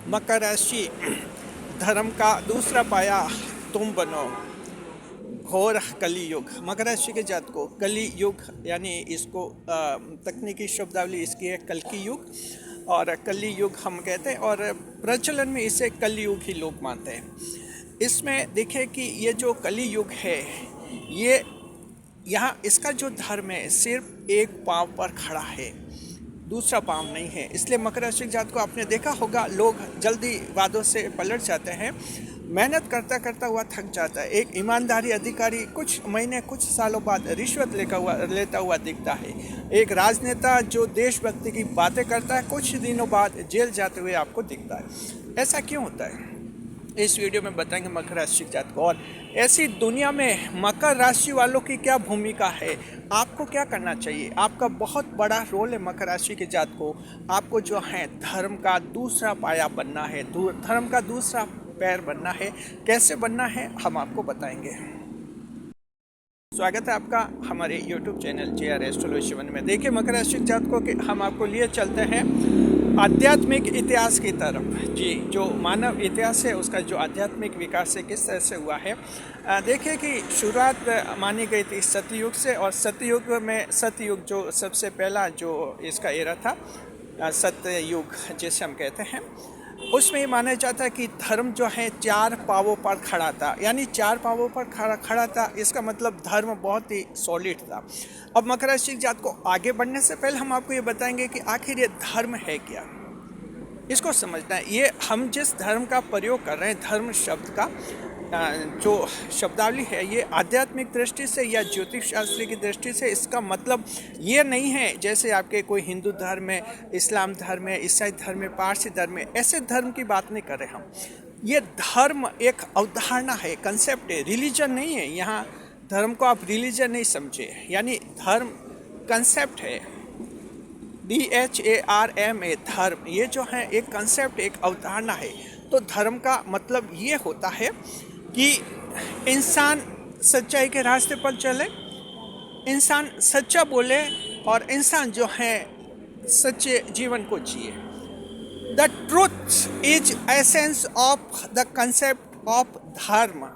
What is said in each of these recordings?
मकर राशि धर्म का दूसरा पाया तुम बनो। घोर कली युग। मकर राशि के जात को कली युग यानी इसको तकनीकी शब्दावली इसकी है कल की युग, और कली युग हम कहते हैं और प्रचलन में इसे कली युग ही लोग मानते हैं। इसमें देखें कि ये जो कली युग है ये यहाँ इसका जो धर्म है सिर्फ एक पांव पर खड़ा है, दूसरा पांव नहीं है। इसलिए मकर राशि जात को आपने देखा होगा लोग जल्दी वादों से पलट जाते हैं, मेहनत करता करता हुआ थक जाता है। एक ईमानदारी अधिकारी कुछ महीने कुछ सालों बाद रिश्वत लेता हुआ दिखता है। एक राजनेता जो देशभक्ति की बातें करता है कुछ दिनों बाद जेल जाते हुए आपको दिखता है। ऐसा क्यों होता है इस वीडियो में बताएंगे मकर राशि जात को। और ऐसी दुनिया में मकर राशि वालों की क्या भूमिका है, आपको क्या करना चाहिए। आपका बहुत बड़ा रोल है मकर राशि के जात को। आपको जो है धर्म का दूसरा पाया बनना है, धर्म का दूसरा पैर बनना है। कैसे बनना है हम आपको बताएंगे। स्वागत है आपका हमारे YouTube चैनल JR एस्ट्रोलॉजी में। देखिए मकर राशि जात को कि हम आपको लिए चलते हैं आध्यात्मिक इतिहास की तरफ। जी, जो मानव इतिहास है उसका जो आध्यात्मिक विकास है किस तरह से हुआ है। देखिए कि शुरुआत मानी गई थी सतयुग से, और सतयुग जो सबसे पहला जो इसका एरा था सतयुग जिसे हम कहते हैं, उसमें ये माना जाता है कि धर्म जो है चार पावों पर खड़ा था। यानी चार पावों पर खड़ा था, इसका मतलब धर्म बहुत ही सॉलिड था। अब मकर राशि जात को आगे बढ़ने से पहले हम आपको ये बताएंगे कि आखिर ये धर्म है क्या, इसको समझना है। ये हम जिस धर्म का प्रयोग कर रहे हैं, धर्म शब्द का जो शब्दावली है, ये आध्यात्मिक दृष्टि से या ज्योतिष शास्त्र की दृष्टि से इसका मतलब ये नहीं है जैसे आपके कोई हिंदू धर्म है, इस्लाम धर्म है, ईसाई धर्म है, पारसी धर्म है, ऐसे धर्म की बात नहीं कर रहे हम। ये धर्म एक अवधारणा है, कंसेप्ट है, रिलीजन नहीं है। यहाँ धर्म को आप रिलीजन नहीं समझे, यानी धर्म कंसेप्ट है, DHARMA धर्म। ये जो है एक कंसेप्ट, एक अवधारणा है। तो धर्म का मतलब ये होता है कि इंसान सच्चाई के रास्ते पर चले, इंसान सच्चा बोले, और इंसान जो है सच्चे जीवन को जिए। The truth is essence of the concept of dharma.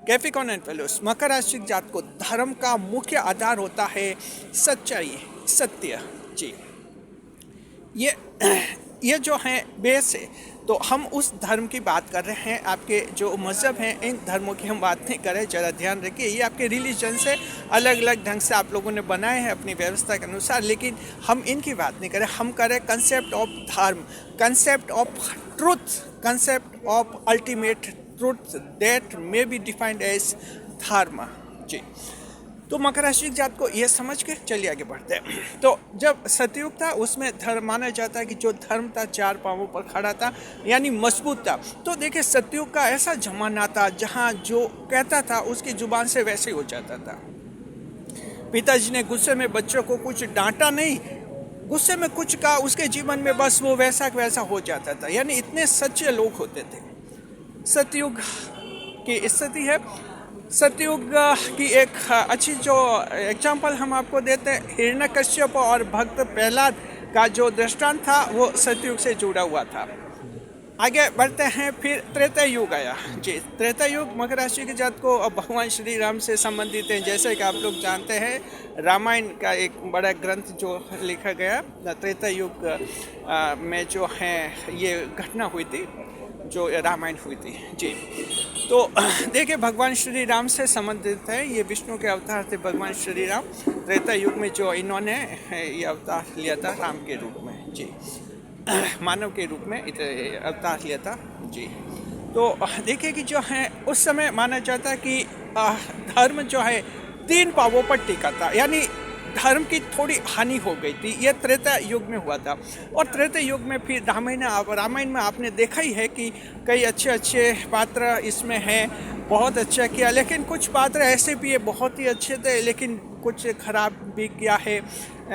Capricorn and values. मकर राशि जात को धर्म का मुख्य आधार होता है सच्चाई, सत्य। जी, ये जो है बेस है। तो हम उस धर्म की बात कर रहे हैं। आपके जो मज़हब हैं इन धर्मों की हम बात नहीं करें, ज़रा ध्यान रखिए। ये आपके रिलीजन से अलग अलग ढंग से आप लोगों ने बनाए हैं अपनी व्यवस्था के अनुसार, लेकिन हम इनकी बात नहीं करें। हम करें concept of dharma, concept of truth, concept of ultimate truth that may be defined as dharma. जी, तो मकर राशि जात को ये समझ के चलिए आगे बढ़ते हैं। तो जब सतयुग था उसमें धर्म माना जाता है कि जो धर्म था चार पांवों पर खड़ा था, यानी मजबूत था। तो देखिए सतयुग का ऐसा जमाना था जहाँ जो कहता था उसकी जुबान से वैसे ही हो जाता था। पिताजी ने गुस्से में बच्चों को कुछ डांटा नहीं, गुस्से में कुछ कहा, उसके जीवन में बस वो वैसा हो जाता था। यानी इतने सच्चे लोग होते थे। सतयुग की स्थिति है। सतयुग की एक अच्छी जो एग्जाम्पल हम आपको देते हैं, हिरण्यकश्यप और भक्त प्रहलाद का जो दृष्टांत था वो सतयुग से जुड़ा हुआ था। आगे बढ़ते हैं। फिर त्रेता युग आया। जी, त्रेता युग मकर राशि के जात को अब भगवान श्री राम से संबंधित है। जैसे कि आप लोग जानते हैं रामायण का एक बड़ा ग्रंथ जो लिखा गया, त्रेता युग में जो है ये घटना हुई थी, जो रामायण हुई थी। जी, तो देखिए भगवान श्री राम से संबंधित है। ये विष्णु के अवतार थे भगवान श्री राम। त्रेता युग में जो इन्होंने ये अवतार लिया था राम के रूप में, जी, मानव के रूप में अवतार लिया था। जी, तो देखिए कि जो है उस समय माना जाता है कि धर्म जो है तीन पावों पर टिका था, यानी धर्म की थोड़ी हानि हो गई थी। ये त्रेता युग में हुआ था। और त्रेता युग में फिर रामायण में आपने देखा ही है कि कई अच्छे पात्र इसमें हैं, बहुत अच्छा किया। लेकिन कुछ पात्र ऐसे भी है बहुत ही अच्छे थे, लेकिन कुछ खराब भी किया है,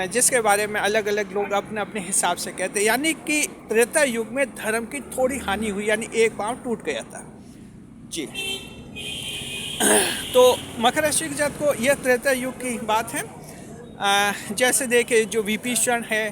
जिसके बारे में अलग अलग लोग अपने अपने हिसाब से कहते हैं। यानी कि त्रेता युग में धर्म की थोड़ी हानि हुई, यानी एक पांव टूट गया था। जी, तो मकर राशि के जात को यह त्रेता युग की बात है। जैसे देखिए जो विभीषण है,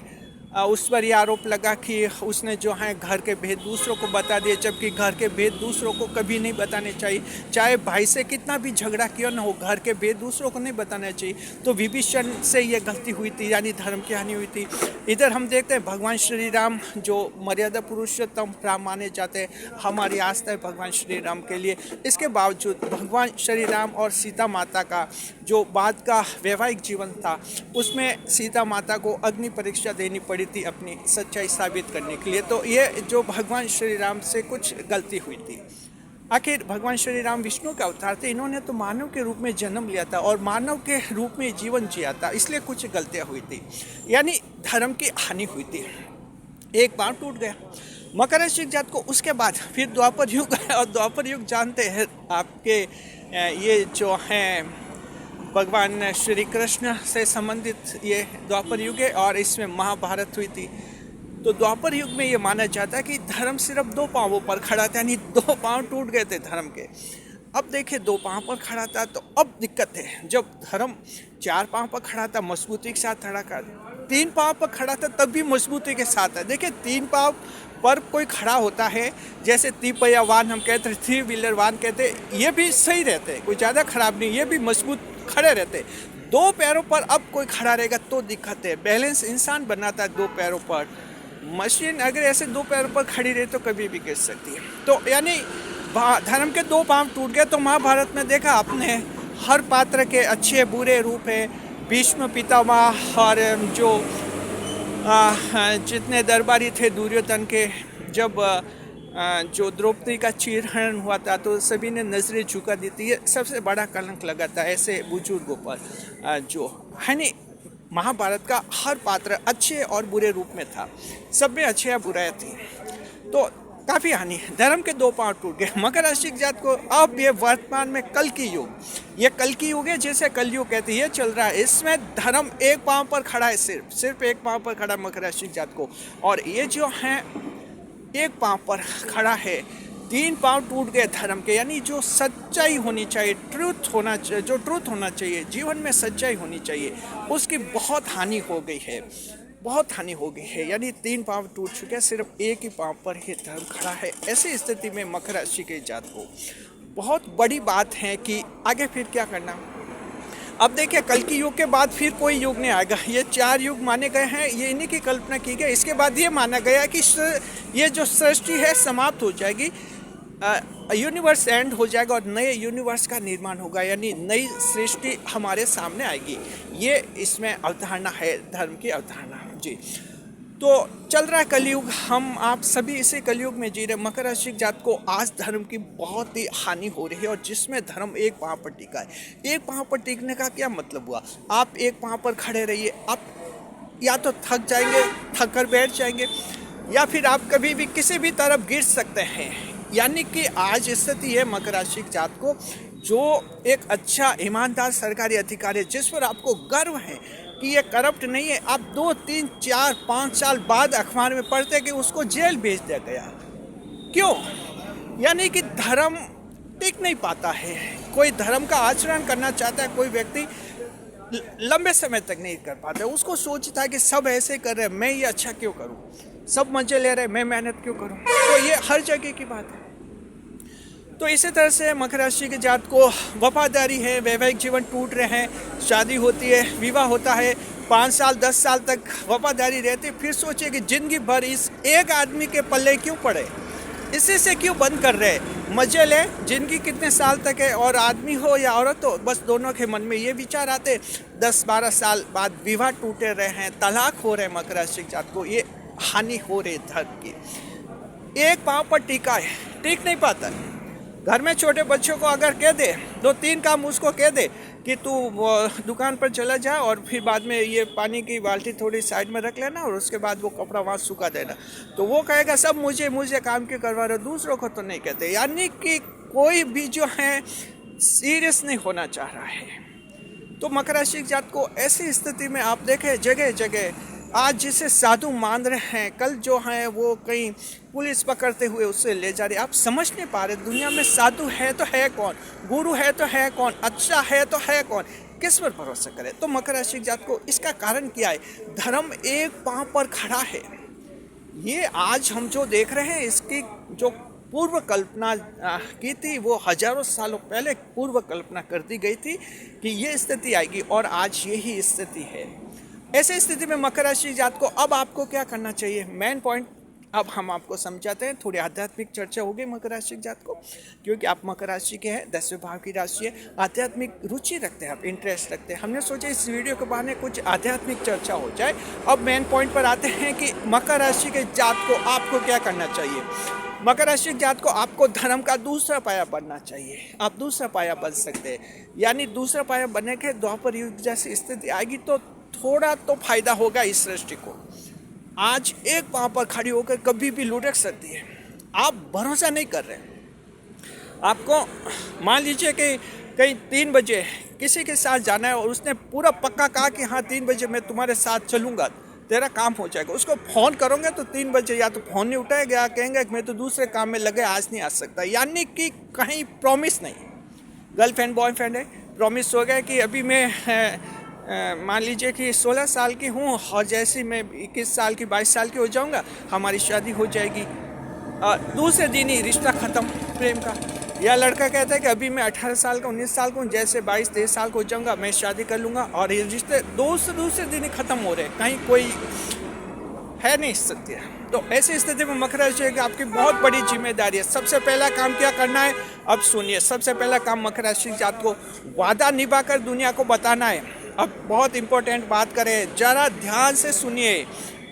उस पर यह आरोप लगा कि उसने जो है घर के भेद दूसरों को बता दिए, जबकि घर के भेद दूसरों को कभी नहीं बताने चाहिए। चाहे भाई से कितना भी झगड़ा क्यों ना हो, घर के भेद दूसरों को नहीं बताना चाहिए। तो विभीषण से ये गलती हुई थी, यानी धर्म की हानि हुई थी। इधर हम देखते हैं भगवान श्री राम जो मर्यादा पुरुषोत्तम राम माने जाते हैं, हमारी आस्था है भगवान श्री राम के लिए। इसके बावजूद भगवान श्री राम और सीता माता का जो बाद का वैवाहिक जीवन था, उसमें सीता माता को अग्नि परीक्षा देनी पड़ी थी अपनी सच्चाई साबित करने के लिए। तो ये जो भगवान श्री राम से कुछ गलती हुई थी। आखिर भगवान श्री राम विष्णु का अवतार थे, इन्होंने तो मानव के रूप में जन्म लिया था और मानव के रूप में जीवन जिया था, इसलिए कुछ गलतियां हुई थी, यानी धर्म की हानि हुई थी। एक बार टूट गया मकर राशि जात को। उसके बाद फिर द्वापर युग है, और द्वापर युग जानते हैं आपके ये जो हैं भगवान श्री कृष्ण से संबंधित ये द्वापर युग है, और इसमें महाभारत हुई थी। तो द्वापर युग में ये माना जाता है कि धर्म सिर्फ दो पांवों पर खड़ा था, यानी दो पांव टूट गए थे धर्म के। अब देखिए दो पांव पर खड़ा था, तो अब दिक्कत है। जब धर्म चार पांव पर खड़ा था मजबूती के साथ खड़ा था, तीन पांव पर खड़ा था तब भी मजबूती के साथ है। देखिए तीन पांव पर कोई खड़ा होता है, जैसे तिपैया वाहन हम कहते हैं, थ्री व्हीलर वाहन कहते हैं, ये भी सही रहते हैं, कोई ज़्यादा खराब नहीं, ये भी मजबूत खड़े रहते। दो पैरों पर अब कोई खड़ा रहेगा तो दिक्कत है। बैलेंस इंसान बनाता है दो पैरों पर, मशीन अगर ऐसे दो पैरों पर खड़ी रहे तो कभी भी गिर सकती है। तो यानी धर्म के दो पांव टूट गए। तो महाभारत में देखा आपने, हर पात्र के अच्छे बुरे रूप है। भीष्म पितामह और जो जितने दरबारी थे दुर्योधन के, जब जो द्रौपदी का चीरहरण हुआ था तो सभी ने नजरें झुका दी थी। ये सबसे बड़ा कलंक लगा था ऐसे बुजुर्गों पर। जो है नहीं, महाभारत का हर पात्र अच्छे और बुरे रूप में था, सब में अच्छे या बुराई थी। तो काफ़ी हानि, धर्म के दो पांव टूट गए मकर राशि जात को। अब ये वर्तमान में कल की युग, ये कल की युग है जिसे कलयुग कहते हैं, ये चल रहा है। इसमें धर्म एक पांव पर खड़ा है, सिर्फ एक पांव पर खड़ा मकर राशि जात को। और ये जो है एक पांव पर खड़ा है, तीन पांव टूट गए धर्म के, यानी जो सच्चाई होनी चाहिए, ट्रूथ होना चाहिए, जो ट्रूथ होना चाहिए, जीवन में सच्चाई होनी चाहिए, उसकी बहुत हानि हो गई है, बहुत हानि हो गई है। यानी तीन पांव टूट चुके हैं, सिर्फ एक ही पांव पर ही धर्म खड़ा है। ऐसी स्थिति में मकर राशि के जात को बहुत बड़ी बात है कि आगे फिर क्या करना। अब देखिए कल की युग के बाद फिर कोई युग नहीं आएगा। ये चार युग माने गए हैं, ये इन्हीं की कल्पना की गई। इसके बाद ये माना गया कि ये जो सृष्टि है समाप्त हो जाएगी, यूनिवर्स एंड हो जाएगा और नए यूनिवर्स का निर्माण होगा, यानी नई सृष्टि हमारे सामने आएगी। ये इसमें अवधारणा है, धर्म की अवधारणा जी। तो चल रहा है कलयुग, हम आप सभी इसी कलयुग में जी रहे। मकर राशि जात को आज धर्म की बहुत ही हानि हो रही है, और जिसमें धर्म एक पांव पर टिका है। एक पांव पर टिकने का क्या मतलब हुआ? आप एक पांव पर खड़े रहिए, आप या तो थक जाएंगे, थक कर बैठ जाएंगे, या फिर आप कभी भी किसी भी तरफ गिर सकते हैं। यानी कि आज स्थिति है मकर राशि जात को, जो एक अच्छा ईमानदार सरकारी अधिकारी है, जिस पर आपको गर्व है कि ये करप्ट नहीं है, आप 2, 3, 4, 5 साल बाद अखबार में पढ़ते कि उसको जेल भेज दिया गया। क्यों? यानी कि धर्म टिक नहीं पाता है। कोई धर्म का आचरण करना चाहता है, कोई व्यक्ति लंबे समय तक नहीं कर पाता, उसको सोचता है कि सब ऐसे कर रहे हैं, मैं ये अच्छा क्यों करूं, सब मजे ले रहे हैं, मैं मेहनत क्यों करूं। तो ये हर जगह की बात है। तो इसी तरह से मकर राशि के जात को वफादारी है, वैवाहिक जीवन टूट रहे हैं, शादी होती है, विवाह होता है, 5 साल 10 साल तक वफादारी रहती है, फिर सोचिए कि जिंदगी भर इस एक आदमी के पल्ले क्यों पड़े, इसी से क्यों बंद कर रहे हैं। मजे ले, जिंदगी कितने साल तक है, और आदमी हो या औरत हो, बस दोनों के मन में ये विचार आते। 10-12 साल बाद विवाह टूटे रहे हैं, तलाक हो रहे हैं मकर राशि जात को। ये हानि हो रही धर्म की। एक पांव पर टिका है, टिक नहीं पाता। घर में छोटे बच्चों को अगर कह दे, 2-3 काम उसको कह दे कि तू दुकान पर चला जा और फिर बाद में ये पानी की बाल्टी थोड़ी साइड में रख लेना और उसके बाद वो कपड़ा वहाँ सुखा देना, तो वो कहेगा सब मुझे काम क्यों करवा रहे हो, दूसरों को तो नहीं कहते। यानी कि कोई भी जो है सीरियस नहीं होना चाह रहा है। तो मकर राशि जात को ऐसी स्थिति में आप देखें जगह जगह आज जिसे साधु मान रहे हैं, कल जो है वो कहीं पुलिस पकड़ते हुए उससे ले जा रही। आप समझ नहीं पा रहे दुनिया में साधु है तो है कौन, गुरु है तो है कौन, अच्छा है तो है कौन। किस पर भरोसा करें? तो मकर राशि की जात को इसका कारण क्या है? धर्म एक पांव पर खड़ा है। ये आज हम जो देख रहे हैं, इसकी जो पूर्व कल्पना की थी, वो हजारों सालों पहले पूर्व कल्पना कर दी गई थी कि ये स्थिति आएगी, और आज यही स्थिति है। ऐसे स्थिति में मकर राशि जात को अब आपको क्या करना चाहिए? मेन पॉइंट अब हम आपको समझाते हैं। थोड़ी आध्यात्मिक चर्चा होगी मकर राशि जात को, क्योंकि आप मकर राशि के हैं, 10वें भाव की राशि है, आध्यात्मिक रुचि रखते हैं, आप इंटरेस्ट रखते हैं। हमने सोचा इस वीडियो के बहाने कुछ आध्यात्मिक चर्चा हो जाए। अब मेन पॉइंट पर आते हैं कि मकर राशि के जात को आपको क्या करना चाहिए। मकर राशि के जात को आपको धर्म का दूसरा पाया बनना चाहिए। आप दूसरा पाया बन सकते हैं, यानी दूसरा पाया बनने के द्वापर युग जैसी स्थिति आएगी तो थोड़ा तो फायदा होगा इस सृष्टि को। आज एक पांव पर खड़ी होकर कभी भी लुढ़क सकती है। आप भरोसा नहीं कर रहे। आपको मान लीजिए कि कहीं 3 बजे किसी के साथ जाना है और उसने पूरा पक्का कहा कि हाँ 3 बजे मैं तुम्हारे साथ चलूँगा, तेरा काम हो जाएगा। उसको फ़ोन करोगे तो 3 बजे या तो फ़ोन नहीं उठाएगा, कहेंगे कि मैं तो दूसरे काम में लगे, आज नहीं आ सकता। यानी कि कहीं प्रॉमिस नहीं। गर्लफ्रेंड बॉयफ्रेंड है, प्रॉमिस हो गया कि अभी मैं मान लीजिए कि 16 साल की हूँ और जैसे मैं 21 साल की 22 साल की हो जाऊँगा हमारी शादी हो जाएगी। दूसरे दिन ही रिश्ता ख़त्म प्रेम का। या लड़का कहता है कि अभी मैं 18 साल का 19 साल का हूँ, जैसे 22-23 साल का हो जाऊँगा मैं शादी कर लूँगा, और ये रिश्ते दूसरे दिन ही ख़त्म हो रहे हैं, कहीं कोई है नहीं सत्य। तो ऐसी स्थिति में मकर राशि की आपकी बहुत बड़ी जिम्मेदारी है। सबसे पहला काम क्या करना है, अब सुनिए। सबसे पहला काम मकर राशि की जात को वादा निभाकर दुनिया को बताना है। अब बहुत इंपॉर्टेंट बात करें, जरा ध्यान से सुनिए।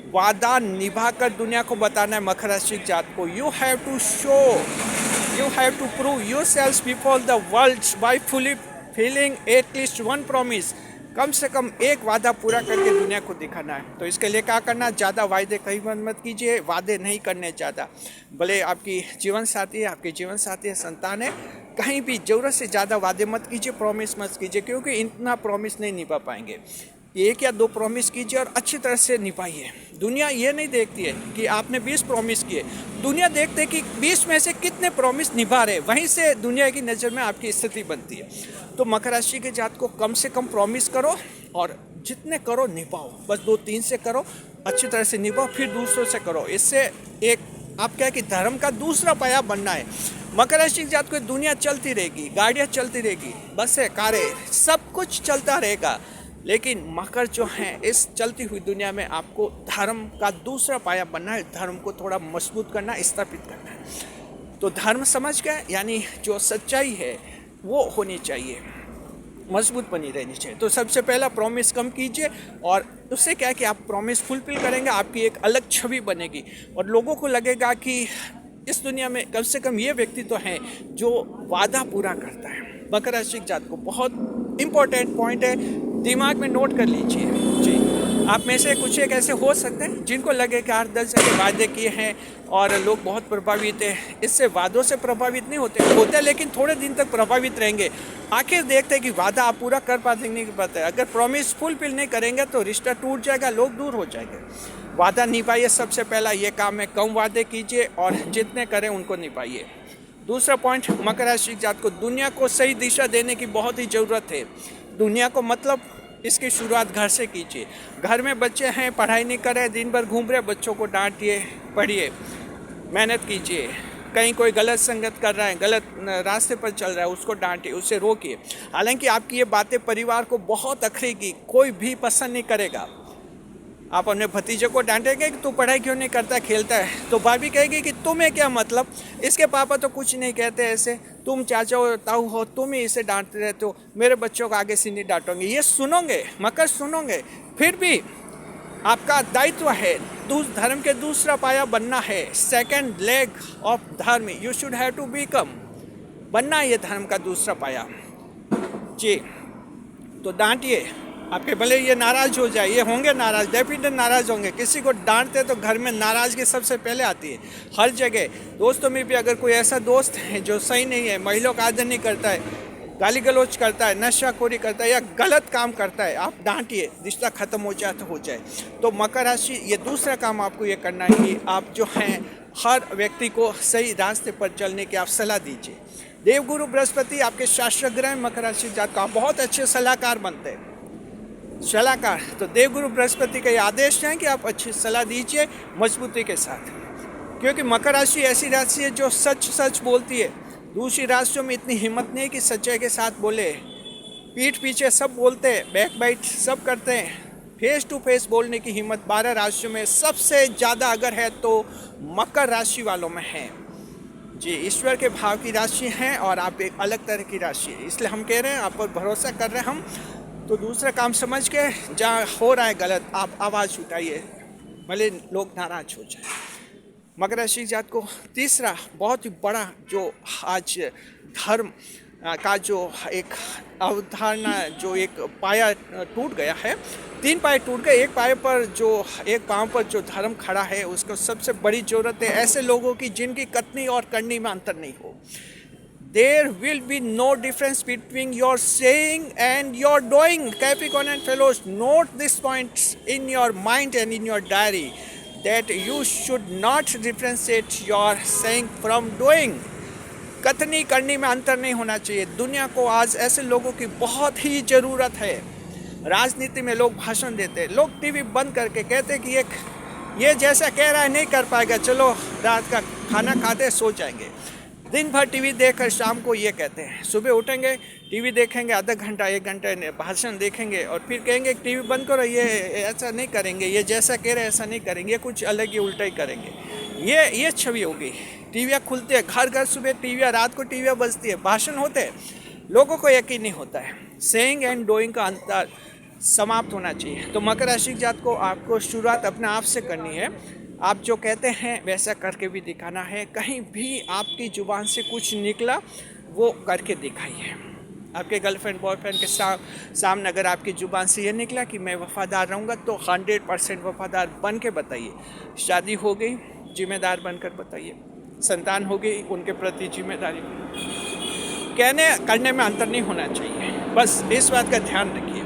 वादा निभाकर दुनिया को बताना है मकर राशि की जात को। You have to show, you have to prove yourself before the world by fully feeling at least one promise. कम से कम एक वादा पूरा करके दुनिया को दिखाना है। तो इसके लिए क्या करना, ज़्यादा वादे कहीं मत कीजिए, वादे नहीं करने ज़्यादा। भले आपकी जीवन साथी है, आपके जीवन साथी है, संतान है, कहीं भी ज़रूरत से ज़्यादा वादे मत कीजिए, प्रॉमिस मत कीजिए, क्योंकि इतना प्रॉमिस नहीं निभा पाएंगे। 1 या 2 प्रॉमिस कीजिए और अच्छी तरह से निभाइए। दुनिया ये नहीं देखती है कि आपने 20 प्रॉमिस किए, दुनिया देखते है कि 20 में से कितने प्रॉमिस निभा रहे, वहीं से दुनिया की नज़र में आपकी स्थिति बनती है। तो मकर राशि के जात को कम से कम प्रॉमिस करो और जितने करो निभाओ। बस 2-3 से करो, अच्छी तरह से निभाओ, फिर दूसरों से करो। इससे एक आप क्या कि धर्म का दूसरा पाया बनना है। मकर राशि की जात को दुनिया चलती रहेगी, गाड़ियाँ चलती रहेगी, बसें, कारें, सब कुछ चलता रहेगा, लेकिन मकर जो हैं इस चलती हुई दुनिया में आपको धर्म का दूसरा पाया बनना है। धर्म को थोड़ा मजबूत करना, स्थापित करना है। तो धर्म समझ गए, यानी जो सच्चाई है वो होनी चाहिए, मजबूत बनी रहनी चाहिए। तो सबसे पहला प्रॉमिस कम कीजिए, और उससे क्या है कि आप प्रॉमिस फुलफिल करेंगे, आपकी एक अलग छवि बनेगी और लोगों को लगेगा कि इस दुनिया में कम से कम ये व्यक्ति तो है जो वादा पूरा करता है। मकर राशि की जात को बहुत इंपॉर्टेंट पॉइंट है, दिमाग में नोट कर लीजिए जी। आप में से कुछ एक ऐसे हो सकते हैं जिनको लगे कि 8-10 जगह वादे किए हैं और लोग बहुत प्रभावित हैं। इससे वादों से प्रभावित नहीं होते, लेकिन थोड़े दिन तक प्रभावित रहेंगे। आखिर देखते हैं कि वादा आप पूरा कर पाते नहीं कर पाते। अगर प्रॉमिस फुलफिल नहीं करेंगे तो रिश्ता टूट जाएगा, लोग दूर हो जाएंगे। वादा निभाइए, सबसे पहला ये काम है, कम वादे कीजिए और जितने करें उनको निभाइए। दूसरा पॉइंट, मकर राशि की जात को दुनिया को सही दिशा देने की बहुत ही ज़रूरत है। दुनिया को मतलब इसकी शुरुआत घर से कीजिए। घर में बच्चे हैं, पढ़ाई नहीं कर रहे, दिन भर घूम रहे, बच्चों को डांटिए, पढ़िए, मेहनत कीजिए। कहीं कोई गलत संगत कर रहा है, गलत रास्ते पर चल रहा है, उसको डांटिए, उसे रोकिए। हालांकि आपकी ये बातें परिवार को बहुत अखरेगी, कोई भी पसंद नहीं करेगा। आप अपने भतीजे को डांटेंगे कि तू पढ़ाई क्यों नहीं करता, खेलता है, तो भाभी कहेगी कि तुम्हें क्या मतलब, इसके पापा तो कुछ नहीं कहते ऐसे, तुम चाचा हो ताऊ हो, तुम ही इसे डांटते रहते हो, मेरे बच्चों को आगे से नहीं डांटोगे। ये सुनोगे, मकर सुनोगे, फिर भी आपका दायित्व है धर्म के दूसरा पाया बनना है। Second leg of dharma, you should have to become, बनना है ये धर्म का दूसरा पाया जी। तो डांटिए, आपके भले ये नाराज हो जाए, ये होंगे नाराज, डेफिनेट नाराज होंगे। किसी को डांटते तो घर में नाराजगी सबसे पहले आती है, हर जगह। दोस्तों में भी अगर कोई ऐसा दोस्त है जो सही नहीं है, महिलाओं का आदर नहीं करता है, गाली गलौज करता है, नशाखोरी करता है या गलत काम करता है, आप डांटिए, रिश्ता खत्म हो जाए तो हो जाए। तो मकर राशि, ये दूसरा काम आपको ये करना है कि आप जो हैं हर व्यक्ति को सही रास्ते पर चलने की आप सलाह दीजिए। देवगुरु बृहस्पति आपके शास्त्र ग्रह मकर राशि जात का बहुत अच्छे सलाहकार बनते हैं। सलाहकार तो देवगुरु बृहस्पति का ये आदेश है कि आप अच्छी सलाह दीजिए मजबूती के साथ, क्योंकि मकर राशि ऐसी राशि है जो सच सच बोलती है। दूसरी राशियों में इतनी हिम्मत नहीं कि सच्चाई के साथ बोले, पीठ पीछे सब बोलते हैं, बैक बाइट सब करते हैं। फेस टू फेस बोलने की हिम्मत 12 राशियों में सबसे ज़्यादा अगर है तो मकर राशि वालों में है जी। ईश्वर के भाव की राशि हैं और आप एक अलग तरह की राशि है, इसलिए हम कह रहे हैं, आप पर भरोसा कर रहे हैं हम। तो दूसरा काम समझ के जहाँ हो रहा है गलत, आप आवाज़ उठाइए, भले लोग नाराज हो जाए। मकर राशि जात को तीसरा बहुत ही बड़ा जो आज धर्म का जो एक अवधारणा, जो एक पाया टूट गया है, 3 पाए टूट गए, एक पाए पर जो एक पाँव पर जो धर्म खड़ा है उसको सबसे बड़ी ज़रूरत है ऐसे लोगों की जिनकी कथनी और करनी में अंतर नहीं हो। There will be no difference between your saying and your doing. Capricorn and fellows, note this point in your mind and in your diary, that you should not differentiate your saying from doing. कथनी करनी में अंतर नहीं होना चाहिए। दुनिया को आज ऐसे लोगों की बहुत ही ज़रूरत है। राजनीति में लोग भाषण देते हैं, लोग टीवी बंद करके कहते हैं कि ये जैसा कह रहा है नहीं कर पाएगा, चलो रात का खाना खाते सो जाएंगे। दिन भर टीवी देखकर शाम को ये कहते हैं, सुबह उठेंगे टीवी देखेंगे आधा घंटा 1 घंटा भाषण देखेंगे और फिर कहेंगे टीवी बंद करो, ये ऐसा नहीं करेंगे, ये जैसा कह रहे हैं ऐसा नहीं करेंगे, कुछ अलग ही उल्टा ही करेंगे। ये छवि होगी। टीवियाँ खुलती है, घर घर सुबह टीवियाँ, रात को टीवियाँ बजती है, भाषण होते हैं, लोगों को यकीन नहीं होता है। सेइंग एंड डूइंग का अंतर समाप्त होना चाहिए। तो मकर राशि जात को आपको शुरुआत अपने आप से करनी है। आप जो कहते हैं वैसा करके भी दिखाना है। कहीं भी आपकी ज़ुबान से कुछ निकला वो करके दिखाइए। आपके गर्लफ्रेंड बॉयफ्रेंड के सामने अगर आपकी ज़ुबान से ये निकला कि मैं वफ़ादार रहूँगा, तो 100% वफ़ादार बन के बताइए। शादी हो गई, जिम्मेदार बनकर बताइए। संतान हो गई, उनके प्रति जिम्मेदारी। कहने करने में अंतर नहीं होना चाहिए, बस इस बात का ध्यान रखिए।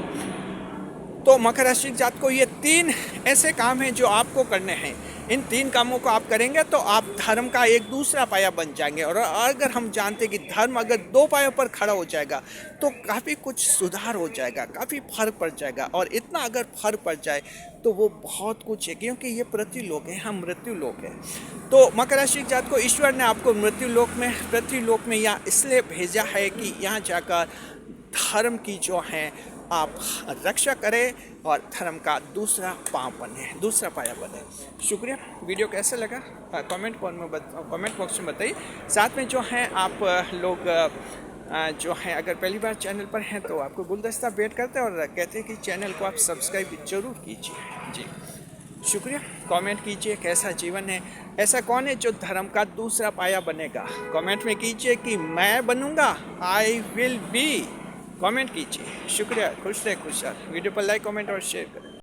तो मकर राशि जात को ये 3 ऐसे काम हैं जो आपको करने हैं। इन 3 कामों को आप करेंगे तो आप धर्म का एक दूसरा पाया बन जाएंगे। और अगर हम जानते हैं कि धर्म अगर 2 पायों पर खड़ा हो जाएगा तो काफ़ी कुछ सुधार हो जाएगा, काफ़ी फर्क पड़ जाएगा। और इतना अगर फर्क पड़ जाए तो वो बहुत कुछ है, क्योंकि ये पृथ्वी लोक है, हम मृत्यु लोक है। तो मकर राशि जात को ईश्वर ने आपको पृथ्वी लोक में यहाँ इसलिए भेजा है कि यहाँ जाकर धर्म की जो है आप रक्षा करें और धर्म का दूसरा पाँव बने, दूसरा पाया बने। शुक्रिया। वीडियो कैसा लगा कमेंट बॉक्स में बताइए। साथ में जो है आप लोग जो हैं अगर पहली बार चैनल पर हैं तो आपको गुलदस्ता भेंट करते हैं और कहते हैं कि चैनल को आप सब्सक्राइब जरूर कीजिए जी। शुक्रिया। कमेंट कीजिए कैसा जीवन है, ऐसा कौन है जो धर्म का दूसरा पाया बनेगा। कमेंट में कीजिए कि मैं बनूंगा, आई विल बी। कमेंट कीजिए। शुक्रिया। खुश रहे खुशहाल। वीडियो पर लाइक कमेंट और शेयर करें।